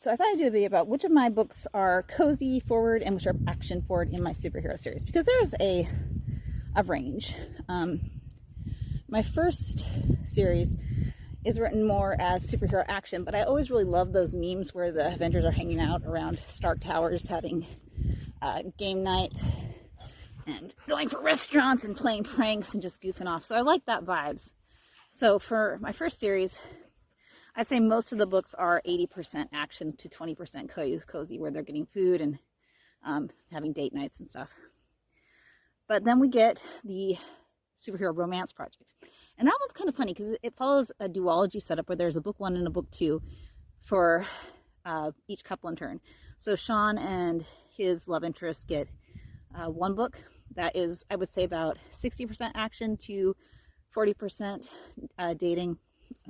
So I thought I'd do a video about which of my books are cozy forward and which are action forward in my superhero series, because there's a range. My first series is written more as superhero action, but I always really love those memes where the Avengers are hanging out around Stark Towers having game night and going for restaurants and playing pranks and just goofing off. So I like that vibes. So for my first series, I'd say most of the books are 80% action to 20% cozy, where they're getting food and having date nights and stuff. But then we get the superhero romance project. And that one's kind of funny because it follows a duology setup where there's a book 1 and a book 2 for each couple in turn. So Sean and his love interest get one book that is, I would say, about 60% action to 40% dating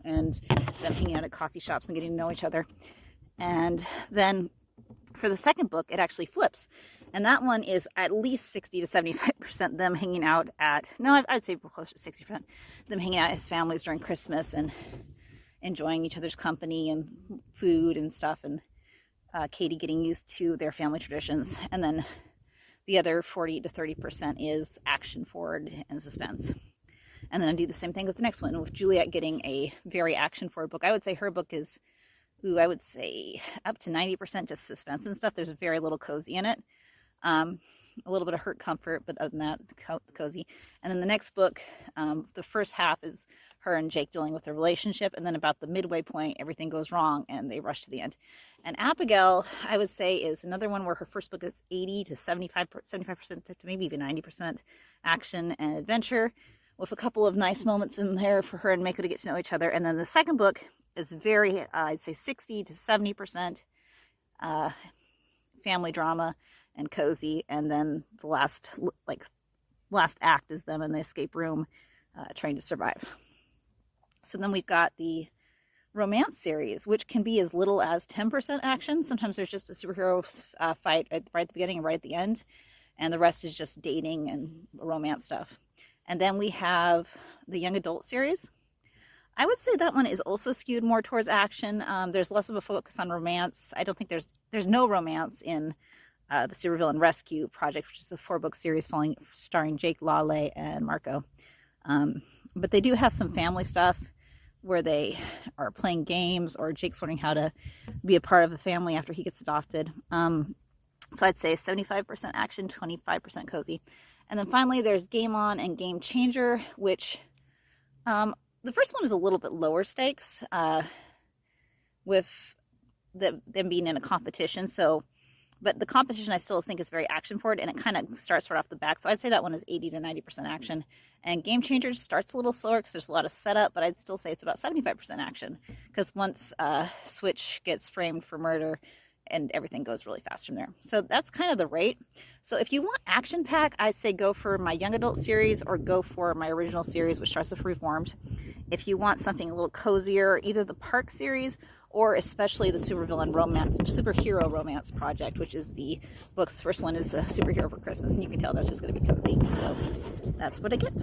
and them hanging out at coffee shops and getting to know each other. And then for the second book, it actually flips. And that one is at least 60 to 75% them hanging out at, no, I'd say closer to 60%, them hanging out as families during Christmas and enjoying each other's company and food and stuff, and Katie getting used to their family traditions. And then the other 40 to 30% is action forward and suspense. And then I do the same thing with the next one, with Juliet getting a very action forward book. I would say her book is, I would say up to 90% just suspense and stuff. There's very little cozy in it. A little bit of hurt comfort, but other than that, cozy. And then the next book, the first half is her and Jake dealing with their relationship. And then about the midway point, everything goes wrong and they rush to the end. And Abigail, I would say, is another one where her first book is 80 to 75% to maybe even 90% action and adventure, with a couple of nice moments in there for her and Mako to get to know each other. And then the second book is very, I'd say 60 to 70% family drama and cozy. And then the last act is them in the escape room trying to survive. So then we've got the romance series, which can be as little as 10% action. Sometimes there's just a superhero fight right at the beginning and right at the end, and the rest is just dating and romance stuff. And then we have the young adult series. I would say that one is also skewed more towards action. There's less of a focus on romance. I don't think there's no romance in the Supervillain Rescue Project, which is a 4-book series starring Jake, Lale, and Marco. But they do have some family stuff where they are playing games, or Jake's learning how to be a part of a family after he gets adopted. So I'd say 75% action, 25% cozy. And then finally, there's Game On and Game Changer, which the first one is a little bit lower stakes with them being in a competition. But the competition I still think is very action forward, and it kind of starts right off the back. So I'd say that one is 80 to 90% action. And Game Changer starts a little slower because there's a lot of setup, but I'd still say it's about 75% action, because once Switch gets framed for murder, and everything goes really fast from there. So that's kind of the rate. So if you want action pack, I'd say go for my young adult series or go for my original series, which starts with Reformed. If you want something a little cozier, either the Park series or especially the superhero romance project, which is the books. The first one is a superhero for Christmas, and you can tell that's just going to be cozy. So that's what I get.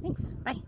Thanks. Bye.